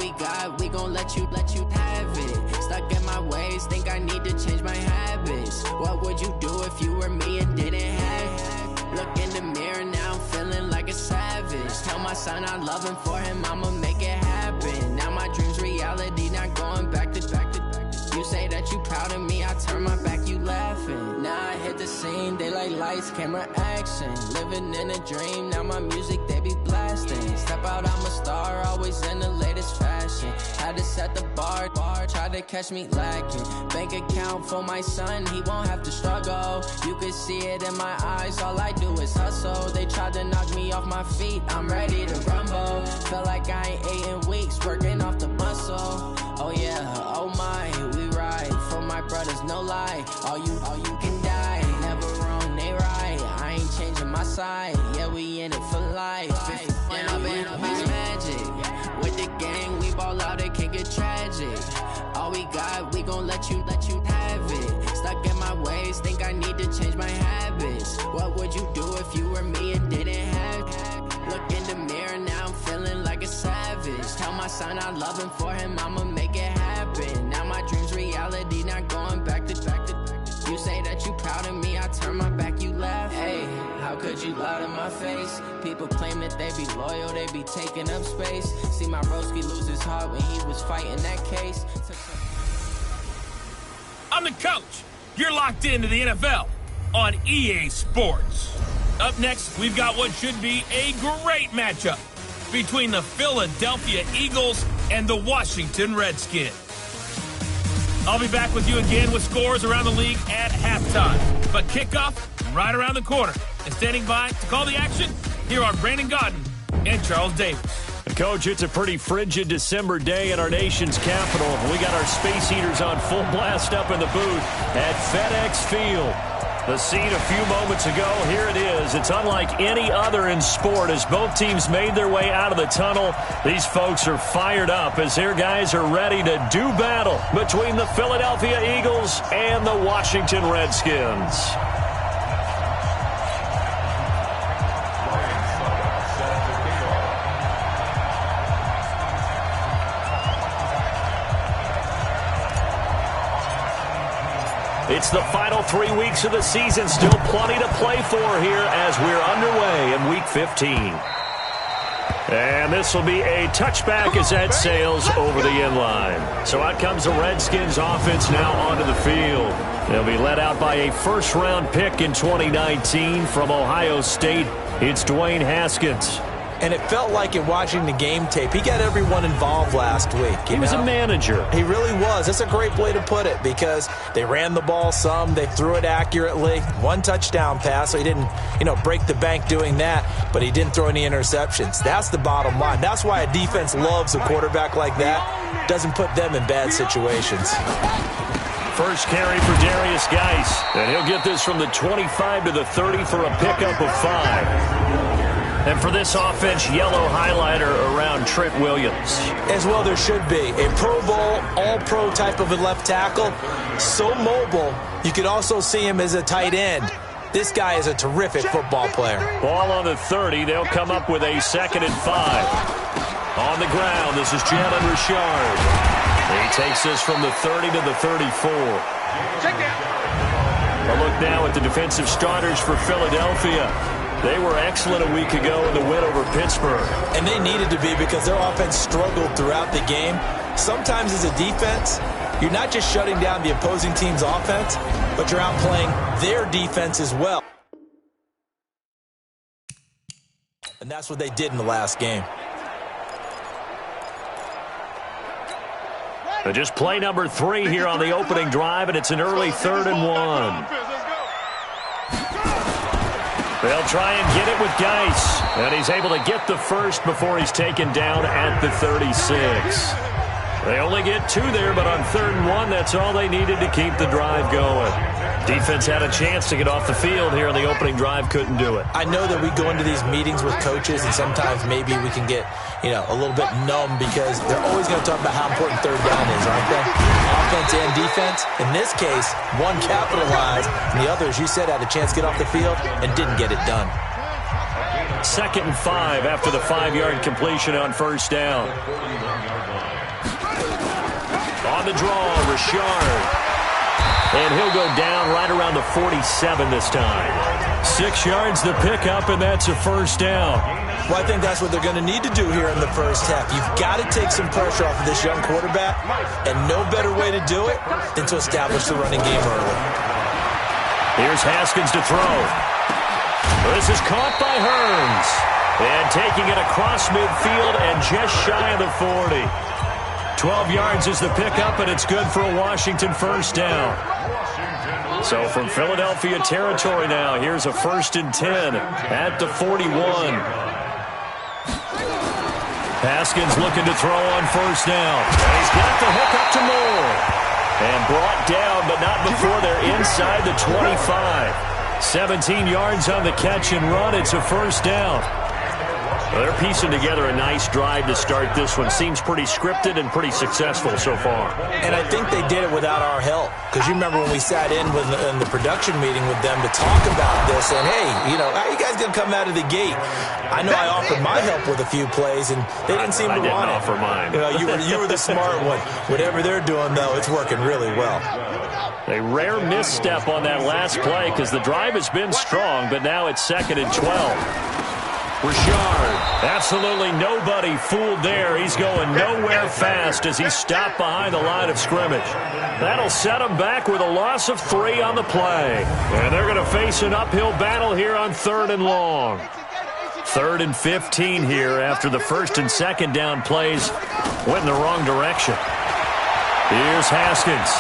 we got, we gon' let you have it. Stuck in my ways, think I need to change my habits. What would you do if you were me and didn't have it? Look in the mirror now, I'm feeling like a savage. Tell my son I love him, for him I'ma make it happen. Now my dream's reality, not going back to. You say that you proud of me, I turn my back, you laughing. Now I hit the scene, they like lights, camera, action. Living in a dream, now my music, they be blasting. Step out, I'm a star, always in the latest fashion. Had to set the bar, try to catch me lacking. Bank account for my son, he won't have to struggle. You could see it in my eyes, all I do is hustle. They tried to knock me off my feet, I'm ready to rumble. Felt like I ain't ate in weeks, working off the muscle. Oh yeah, oh my, we ride for my brothers, no lie. All you can die, never wrong, they right. I ain't changing my side, yeah, we in it for life. And I've been magic. With the gang, we ball out, it can get tragic. All we got, we gon' let you have it. Stuck in my ways, think I need to change my habits. What would you do if you were me and didn't have it? Look in the mirror, now I'm feeling like a savage. Tell my son I love him, for him I'ma make it happen. Now my dream's reality, not going back to. You say that you proud of me, I turn my back, you laugh. Hey, how could you lie to my face? People claim that they be loyal, they be taking up space. See my broski lose his heart when he was fighting that case. I'm the coach. You're locked into the NFL on EA Sports. Up next, we've got what should be a great matchup between the Philadelphia Eagles and the Washington Redskins. I'll be back with you again with scores around the league at halftime. But kickoff right around the corner. And standing by to call the action, here are Brandon Godden and Charles Davis. Coach, it's a pretty frigid December day in our nation's capital. We got our space heaters on full blast up in the booth at FedEx Field. The scene a few moments ago, here it is. It's unlike any other in sport as both teams made their way out of the tunnel. These folks are fired up as their guys are ready to do battle between the Philadelphia Eagles and the Washington Redskins. It's the final 3 weeks of the season. Still plenty to play for here as we're underway in Week 15. And this will be a touchback as that sails over the end line. So out comes the Redskins offense now onto the field. They'll be led out by a first-round pick in 2019 from Ohio State. It's Dwayne Haskins. And it felt like in watching the game tape, he got everyone involved last week. He was a manager. He really was. That's a great way to put it because they ran the ball some. They threw it accurately. One touchdown pass, so he didn't, break the bank doing that, but he didn't throw any interceptions. That's the bottom line. That's why a defense loves a quarterback like that. Doesn't put them in bad situations. First carry for Darius Geis. And he'll get this from the 25 to the 30 for a pickup of 5. And for this offense, yellow highlighter around Trent Williams. As well there should be. A Pro Bowl, all-pro type of a left tackle. So mobile, you could also see him as a tight end. This guy is a terrific football player. Ball on the 30. They'll come up with a 2nd and 5. On the ground, this is Jalen Richard. He takes this from the 30 to the 34. A look now at the defensive starters for Philadelphia. They were excellent a week ago in the win over Pittsburgh. And they needed to be because their offense struggled throughout the game. Sometimes as a defense, you're not just shutting down the opposing team's offense, but you're outplaying their defense as well. And that's what they did in the last game. But just play number 3 here on the opening drive, and it's an early 3rd and 1. They'll try and get it with Geis. And he's able to get the first before he's taken down at the 36. They only get 2 there, but on 3rd and 1, that's all they needed to keep the drive going. Defense had a chance to get off the field here in the opening drive, couldn't do it. I know that we go into these meetings with coaches, and sometimes maybe we can get, a little bit numb because they're always going to talk about how important 3rd down is, aren't they? Offense and defense. In this case, one capitalized, and the other, as you said, had a chance to get off the field and didn't get it done. 2nd and 5 after the 5-yard completion on 1st down. On the draw, Richard. And he'll go down right around the 47 this time. 6 yards the pickup, and that's a first down. Well, I think that's what they're going to need to do here in the first half. You've got to take some pressure off of this young quarterback, and no better way to do it than to establish the running game early. Here's Haskins to throw. This is caught by Hearns. And taking it across midfield and just shy of the 40. 12 yards is the pickup, and it's good for a Washington first down. So from Philadelphia territory now, here's a 1st and 10 at the 41. Haskins looking to throw on first down. And he's got the hook up to Moore. And brought down, but not before they're inside the 25. 17 yards on the catch and run. It's a first down. Well, they're piecing together a nice drive to start this one. Seems pretty scripted and pretty successful so far. And I think they did it without our help. Because you remember when we sat in the production meeting with them to talk about this, and hey, you know, how are you guys going to come out of the gate? I know I offered my help with a few plays, and they didn't seem to want it. I didn't offer mine. You know, you were the smart one. Whatever they're doing, though, it's working really well. A rare misstep on that last play because the drive has been strong, but now it's 2nd and 12. Richard, absolutely nobody fooled there. He's going nowhere fast as he's stopped behind the line of scrimmage. That'll set him back with a loss of 3 on the play. And they're going to face an uphill battle here on 3rd and long. 3rd and 15 here after the 1st and 2nd down plays went in the wrong direction. Here's Haskins.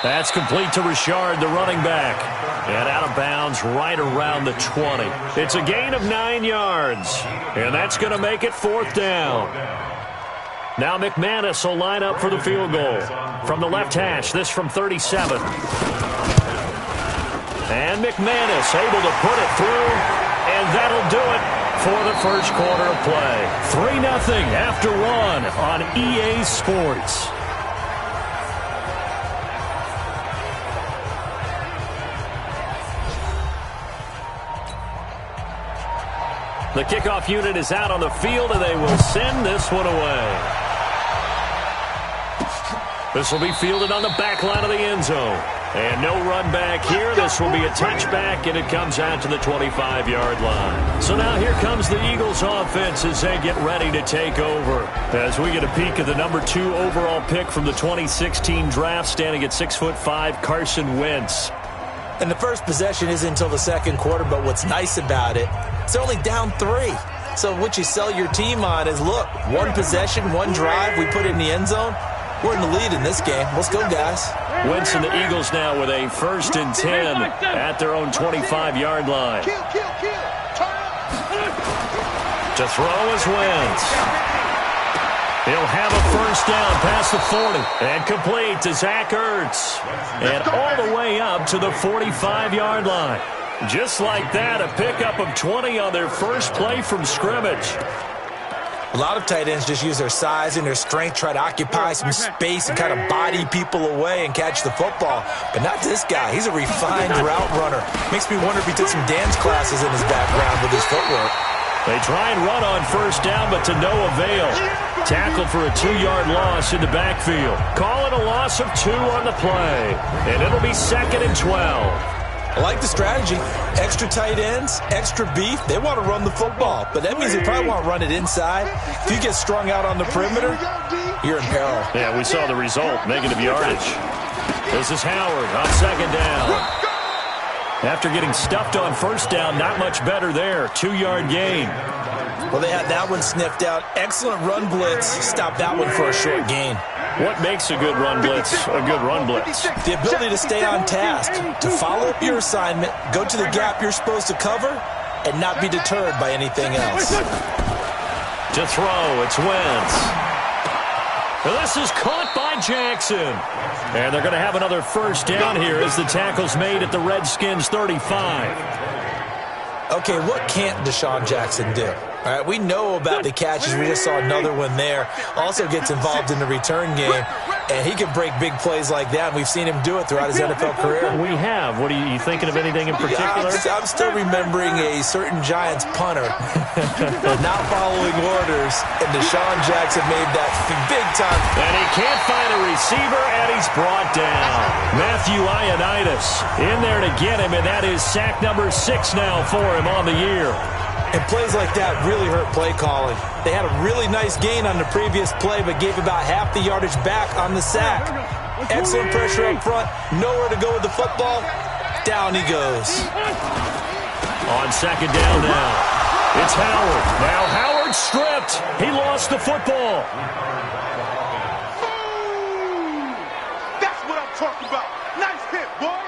That's complete to Richard, the running back. And out of bounds right around the 20. It's a gain of 9 yards. And that's going to make it 4th down. Now McManus will line up for the field goal. From the left hash, this from 37. And McManus able to put it through. And that'll do it for the first quarter of play. 3-0 after 1 on EA Sports. The kickoff unit is out on the field, and they will send this one away. This will be fielded on the back line of the end zone. And no run back here. This will be a touchback, and it comes out to the 25-yard line. So now here comes the Eagles offense as they get ready to take over. As we get a peek at the number 2 overall pick from the 2016 draft, standing at 6'5", Carson Wentz. And the first possession isn't until the 2nd quarter, but what's nice about it, it's only down 3. So what you sell your team on is, look, 1 possession, 1 drive, we put it in the end zone. We're in the lead in this game. Let's go, guys. Wentz and the Eagles now with a 1st and 10 at their own 25-yard line. To throw is Wentz. He'll have a first down past the 40. And complete to Zach Ertz. And all the way up to the 45-yard line. Just like that, a pickup of 20 on their first play from scrimmage. A lot of tight ends just use their size and their strength, try to occupy some space and kind of body people away and catch the football. But not this guy. He's a refined route runner. Makes me wonder if he took some dance classes in his background with his footwork. They try and run on first down, but to no avail. Tackled for a 2-yard loss in the backfield. Call it a loss of 2 on the play. And it'll be 2nd and 12. I like the strategy. Extra tight ends, extra beef. They want to run the football, but that means they probably want to run it inside. If you get strung out on the perimeter, you're in peril. Yeah, we saw the result, negative yardage. This is Howard on 2nd down. After getting stuffed on first down, not much better there. 2-yard gain. Well, they had that one sniffed out. Excellent run blitz. Stop that one for a short gain. What makes a good run blitz a good run blitz? The ability to stay on task, to follow up your assignment, go to the gap you're supposed to cover, and not be deterred by anything else. To throw, it's Wentz. This is caught by Jackson. And they're going to have another first down here as the tackle's made at the Redskins' 35. Okay, what can't Deshaun Jackson do? All right, we know about the catches. We just saw another one there. Also gets involved in the return game, and he can break big plays like that, and we've seen him do it throughout his NFL career. We have. What are you thinking of anything in particular? Yeah, I'm still remembering a certain Giants punter not following orders, and Deshaun Jackson made that big time. And he can't find a receiver, and he's brought down. Matthew Ioannidis in there to get him, and that is sack number 6 now for him on the year. And plays like that really hurt play calling. They had a really nice gain on the previous play, but gave about half the yardage back on the sack. Excellent pressure up front. Nowhere to go with the football. Down he goes. On second down now. It's Howard. Now Howard stripped. He lost the football. That's what I'm talking about. Nice hit, boy.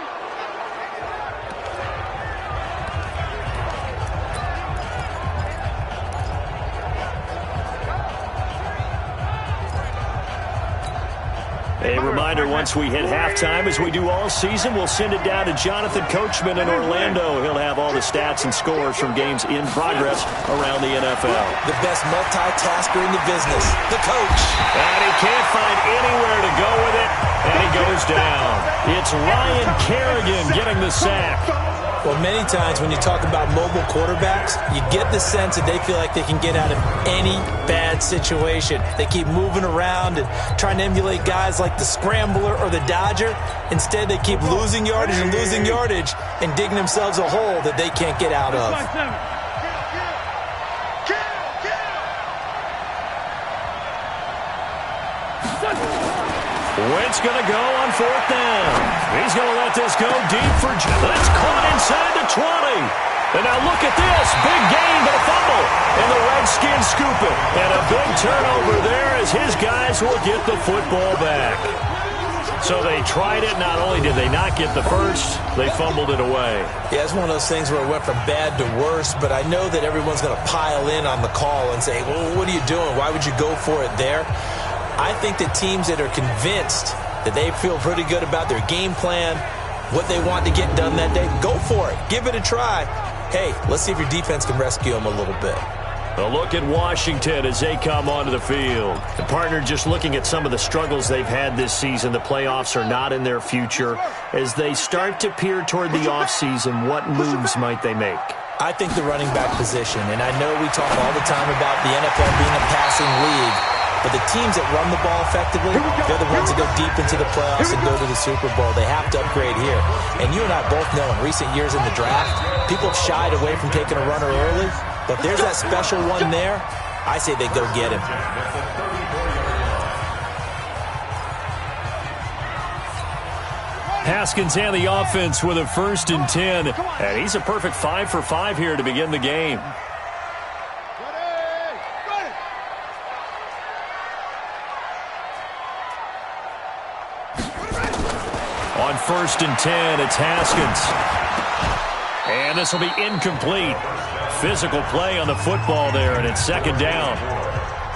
A reminder, once we hit halftime, as we do all season, we'll send it down to Jonathan Coachman in Orlando. He'll have all the stats and scores from games in progress around the NFL. The best multitasker in the business, the coach. And he can't find anywhere to go with it, and he goes down. It's Ryan Kerrigan getting the sack. Well, many times when you talk about mobile quarterbacks, you get the sense that they feel like they can get out of any bad situation. They keep moving around and trying to emulate guys like the Scrambler or the Dodger. Instead, they keep losing yardage and digging themselves a hole that they can't get out of. Wentz going to go on 4th down. He's going to let this go deep for That's caught inside the 20. And now look at this. Big gain, but a fumble. And the Redskins scoop it. And a big turnover there as his guys will get the football back. So they tried it. Not only did they not get the first, they fumbled it away. Yeah, it's one of those things where it went from bad to worse, but I know that everyone's going to pile in on the call and say, well, what are you doing? Why would you go for it there? I think that teams that are convinced that they feel pretty good about their game plan, what they want to get done that day, go for it. Give it a try. Hey, let's see if your defense can rescue them a little bit. A look at Washington as they come onto the field. The partner just looking at some of the struggles they've had this season. The playoffs are not in their future. As they start to peer toward the offseason, what moves might they make? I think the running back position, and I know we talk all the time about the NFL being a passing league, but the teams that run the ball effectively, they're the ones that go deep into the playoffs and go to the Super Bowl. They have to upgrade here. And you and I both know in recent years in the draft, people have shied away from taking a runner early. But there's that special one there. I say they go get him. Haskins and the offense with a 1st and 10. And he's a perfect 5 for 5 here to begin the game. On 1st and 10, it's Haskins. And this will be incomplete. Physical play on the football there, and it's 2nd down.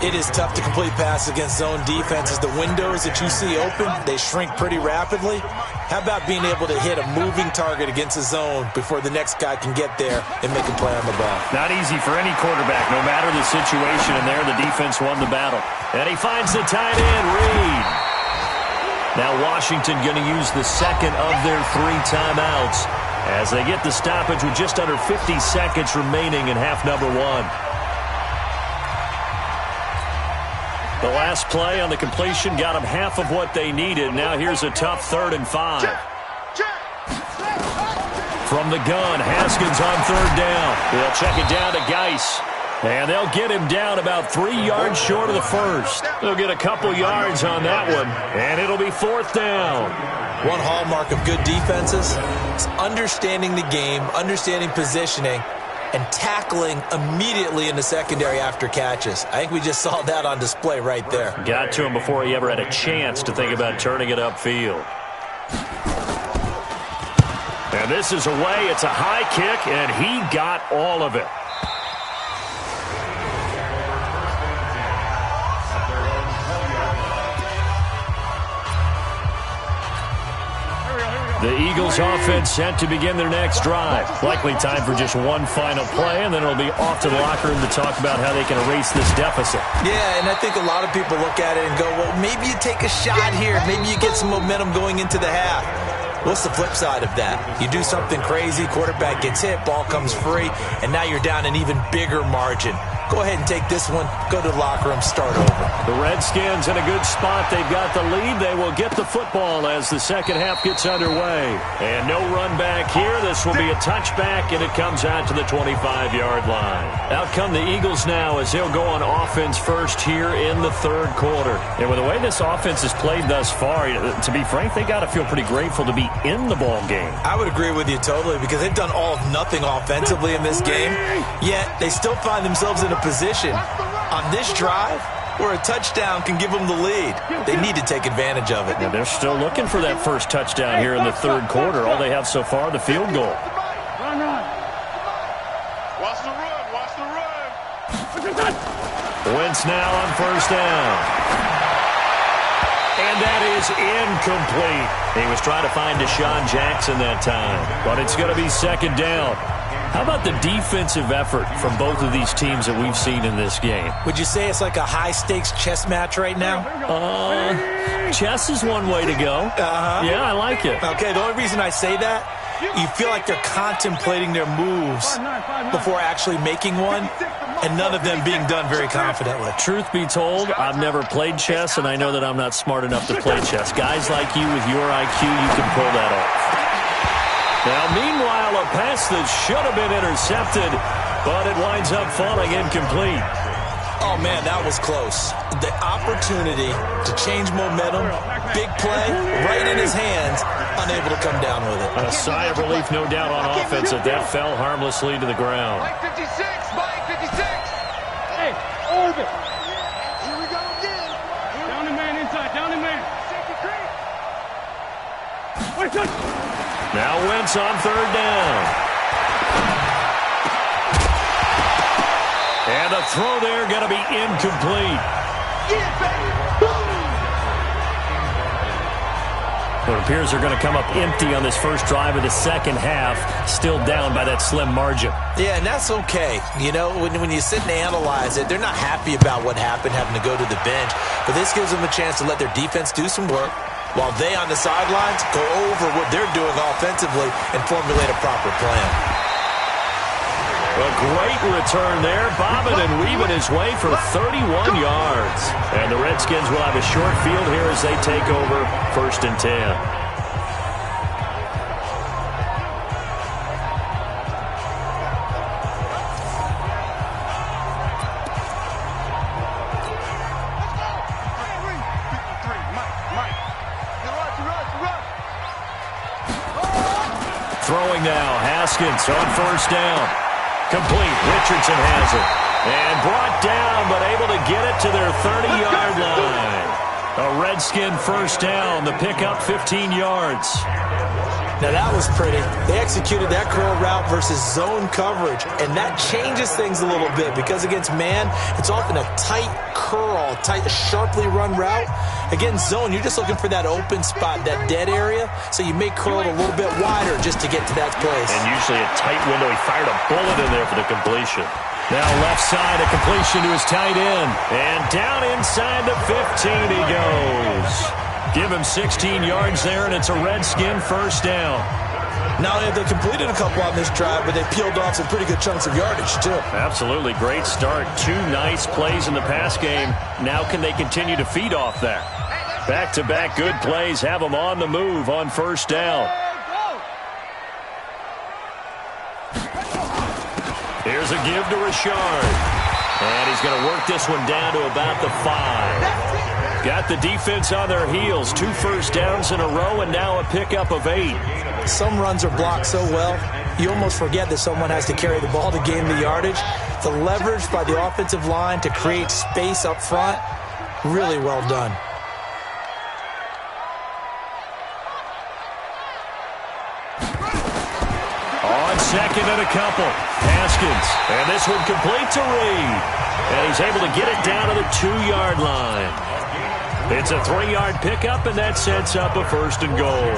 It is tough to complete passes against zone defenses. The windows that you see open, they shrink pretty rapidly. How about being able to hit a moving target against a zone before the next guy can get there and make a play on the ball? Not easy for any quarterback, no matter the situation, and there the defense won the battle. And he finds the tight end, Reed. Now Washington going to use the 2nd of their 3 timeouts as they get the stoppage with just under 50 seconds remaining in half number 1. The last play on the completion got them half of what they needed. Now here's a tough 3rd and 5. From the gun, Haskins on 3rd down. They'll check it down to Geis. And they'll get him down about 3 yards short of the first. They'll get a couple yards on that one, and it'll be 4th down. One hallmark of good defenses is understanding the game, understanding positioning, and tackling immediately in the secondary after catches. I think we just saw that on display right there. Got to him before he ever had a chance to think about turning it upfield. And this is away. It's a high kick, and he got all of it. The Eagles offense set to begin their next drive. Likely time for just one final play, and then it'll be off to the locker room to talk about how they can erase this deficit. Yeah, and I think a lot of people look at it and go, well, maybe you take a shot here. Maybe you get some momentum going into the half. What's the flip side of that? You do something crazy, quarterback gets hit, ball comes free, and now you're down an even bigger margin. Go ahead and take this one, go to the locker room, start over. The Redskins in a good spot. They've got the lead. They will get the football as the second half gets underway. And no run back here. This will be a touchback, and it comes out to the 25-yard line. Out come the Eagles now as they'll go on offense first here in the third quarter. And with the way this offense has played thus far, to be frank, they got to feel pretty grateful to be in the ball game. I would agree with you totally because they've done all of nothing offensively in this game, yet they still find themselves in a position on this drive where a touchdown can give them the lead. They need to take advantage of it. And they're still looking for that first touchdown here in the third quarter. All they have so far, the field goal. Run. Watch the run. Wentz now on first down. And that is incomplete. He was trying to find Deshaun Jackson that time, but it's going to be second down. How about the defensive effort from both of these teams that we've seen in this game? Would you say it's like a high-stakes chess match right now? Chess is one way to go. Yeah, I like it. Okay, the only reason I say that, you feel like they're contemplating their moves before actually making one, and none of them being done very confidently. Truth be told, I've never played chess, and I know that I'm not smart enough to play chess. Guys like you with your IQ, you can pull that off. Now, meanwhile, a pass that should have been intercepted, but it winds up falling incomplete. Oh, man, that was close. The opportunity to change momentum, big play, right in his hands, unable to come down with it. A sigh of relief, no doubt, on offense that fell harmlessly to the ground. Mike 56. Hey, orbit. Here we go again. Down the man inside, down the man. Now Wentz on third down. And a throw there going to be incomplete. It appears they're going to come up empty on this first drive of the second half, still down by that slim margin. Yeah, and that's okay. You know, when you sit and analyze it, they're not happy about what happened, having to go to the bench. But this gives them a chance to let their defense do some work, while they on the sidelines go over what they're doing offensively and formulate a proper plan. A great return there, bobbing and weaving his way for 31 yards. And the Redskins will have a short field here as they take over 1st and 10. Throwing now, Haskins on first down. Complete, Richardson has it. And brought down, but able to get it to their 30-yard line. A Redskin first down, the pickup 15 yards. Now that was pretty. They executed that curl route versus zone coverage, and that changes things a little bit because against man, it's often a tight curl, tight, sharply run route. Against zone, you're just looking for that open spot, that dead area, so you may curl it a little bit wider just to get to that place. And usually a tight window. He fired a bullet in there for the completion. Now left side, a completion to his tight end. And down inside the 15 he goes. Give him 16 yards there, and it's a Redskin first down. Not only have they completed a couple on this drive, but they peeled off some pretty good chunks of yardage, too. Absolutely. Great start. 2 nice plays in the pass game. Now can they continue to feed off that? Back-to-back good plays have them on the move on first down. Here's a give to Richard. And he's going to work this one down to about the 5. Got the defense on their heels. 2 first downs in a row, and now a pickup of 8. Some runs are blocked so well, you almost forget that someone has to carry the ball to gain the yardage. The leverage by the offensive line to create space up front, really well done. On second and a couple. Haskins. And this one complete to Reed. And he's able to get it down to the 2-yard line. It's a 3-yard pickup, and that sets up a 1st and goal.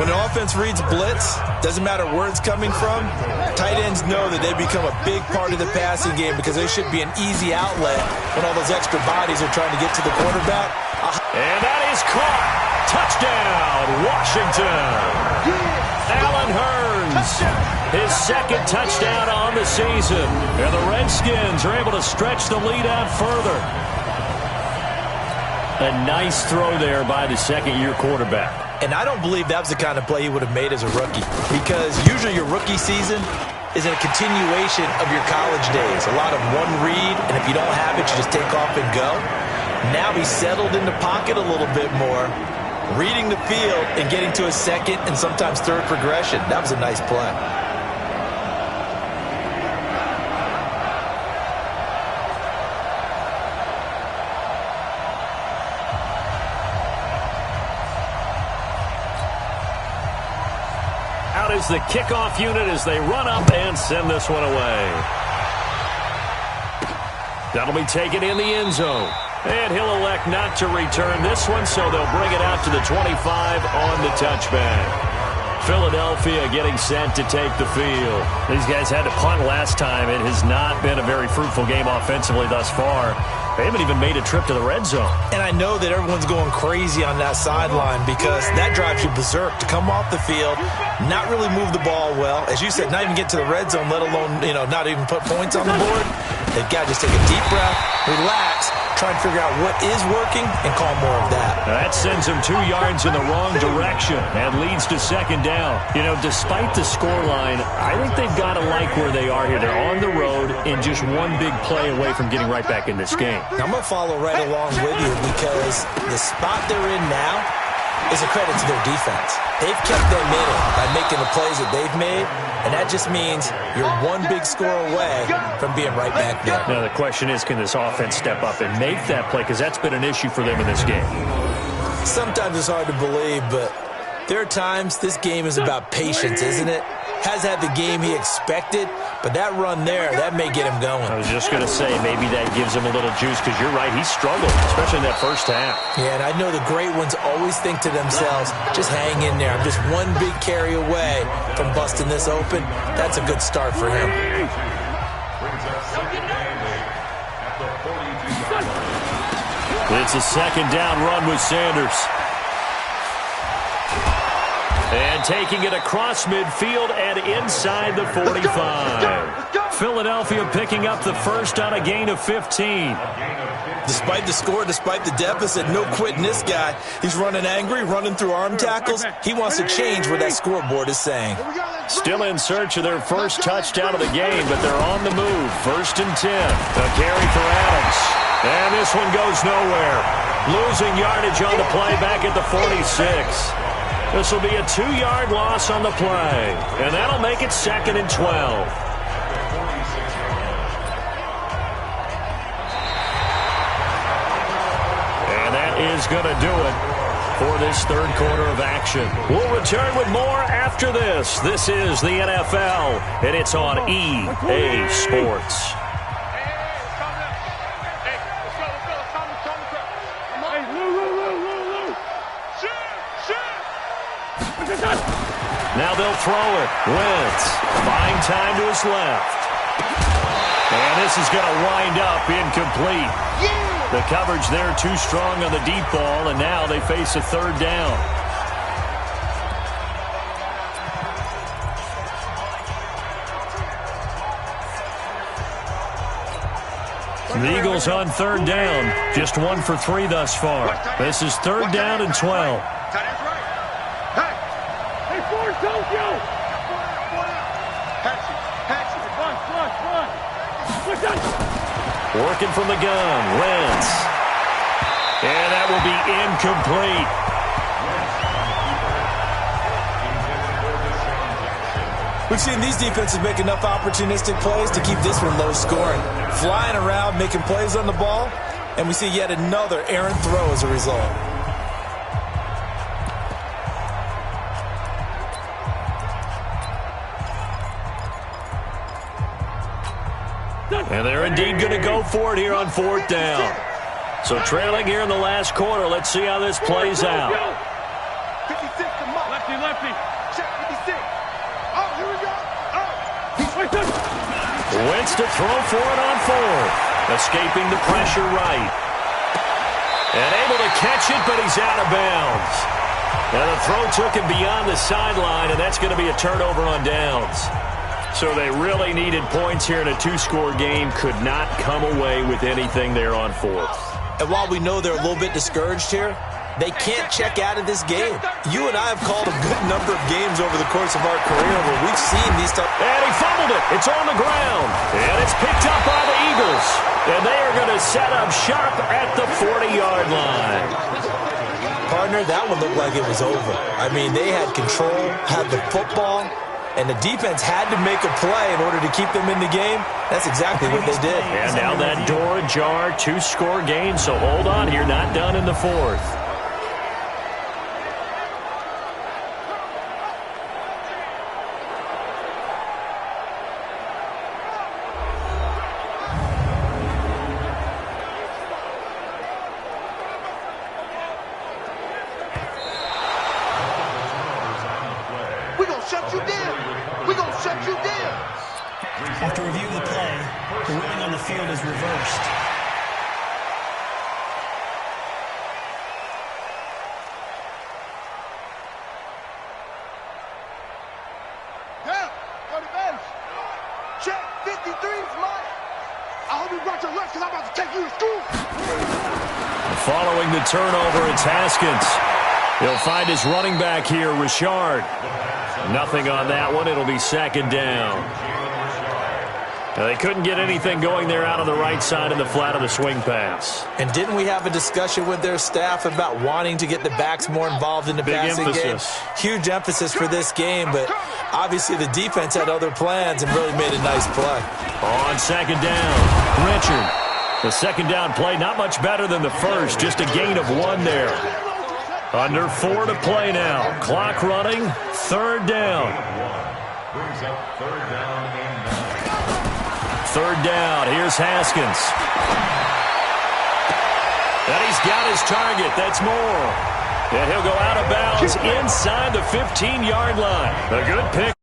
When an offense reads blitz, doesn't matter where it's coming from, tight ends know that they become a big part of the passing game because they should be an easy outlet when all those extra bodies are trying to get to the quarterback. And that is caught. Touchdown, Washington. Allen Hurns, his second touchdown on the season. And the Redskins are able to stretch the lead out further. A nice throw there by the second-year quarterback. And I don't believe that was the kind of play he would have made as a rookie, because usually your rookie season is a continuation of your college days. A lot of one read, and if you don't have it, you just take off and go. Now he's settled in the pocket a little bit more, reading the field and getting to a second and sometimes third progression. That was a nice play. Out is the kickoff unit as they run up and send this one away. That'll be taken in the end zone. And he'll elect not to return this one, so they'll bring it out to the 25 on the touchback. Philadelphia getting set to take the field. These guys had to punt last time. It has not been a very fruitful game offensively thus far. They haven't even made a trip to the red zone. And I know that everyone's going crazy on that sideline because that drives you berserk to come off the field, not really move the ball well. As you said, not even get to the red zone, let alone, not even put points on the board. They've got to just take a deep breath, relax, try and figure out what is working and call more of that. Now that sends them 2 yards in the wrong direction and leads to second down. Despite the scoreline, I think they've got to like where they are here. They're on the road and just one big play away from getting right back in this game. I'm going to follow right along with you because the spot they're in now is a credit to their defense. They've kept them in it by making the plays that they've made, and that just means you're one big score away from being right back there. Now the question is, can this offense step up and make that play? Because that's been an issue for them in this game. Sometimes it's hard to believe, but there are times this game is about patience, isn't it? Has had the game he expected, but that run there, that may get him going. I was just going to say, maybe that gives him a little juice, because you're right, he struggled, especially in that first half. Yeah, and I know the great ones always think to themselves, just hang in there. I'm just one big carry away from busting this open. That's a good start for him. It's a second down run with Sanders. And taking it across midfield and inside the 45. Philadelphia picking up the first on a gain of 15. Despite the score, despite the deficit, no quitting this guy. He's running angry, running through arm tackles. He wants to change what that scoreboard is saying. Still in search of their first touchdown of the game, but they're on the move. 1st and 10. A carry for Adams. And this one goes nowhere. Losing yardage on the play back at the 46. This will be a 2-yard loss on the play, and that'll make it 2nd and 12. And that is going to do it for this third quarter of action. We'll return with more after this. This is the NFL, and it's on EA Sports. Now they'll throw it. Wentz buying time to his left. And this is going to wind up incomplete. The coverage there too strong on the deep ball, and now they face a third down. The Eagles on third down. Just 1 for 3 thus far. This is 3rd down and 12. Working from the gun, Wentz. And that will be incomplete. We've seen these defenses make enough opportunistic plays to keep this one low scoring. Flying around, making plays on the ball, and we see yet another errant throw as a result. And they're indeed going to go for it here on 4th down. So trailing here in the last quarter, let's see how this plays out. Lefty, lefty. Check 56. Oh, here we go. Oh, he's right there. Wentz to throw for it on fourth. Escaping the pressure right. And able to catch it, but he's out of bounds. Now the throw took him beyond the sideline, and that's going to be a turnover on downs. So they really needed points here in a two-score game. Could not come away with anything there on fourth. And while we know they're a little bit discouraged here, they can't check out of this game. You and I have called a good number of games over the course of our career where we've seen these stuff. And he fumbled it. It's on the ground. And it's picked up by the Eagles. And they are going to set up shop at the 40-yard line. Partner, that one looked like it was over. I mean, they had control, had the football, and the defense had to make a play in order to keep them in the game. That's exactly what they did. And now that door ajar, two-score game. So hold on here, not done in the fourth. After review of the play, the ruling on the field is reversed. Down on the bench. Check 53 is mine. I hope you brought your lunch because I'm about to take you to school. Following the turnover, it's Haskins. He'll find his running back here, Richard. Nothing on that one. It'll be second down. Now, they couldn't get anything going there out on the right side in the flat of the swing pass. And didn't we have a discussion with their staff about wanting to get the backs more involved in the passing game? Huge emphasis for this game, but obviously the defense had other plans and really made a nice play. On second down, Richard. The second down play not much better than the first, just a gain of 1 there. Under 4 to play now. Clock running, third down. Third down, here's Haskins. And he's got his target, that's Moore. And he'll go out of bounds inside the 15-yard line. A good pick.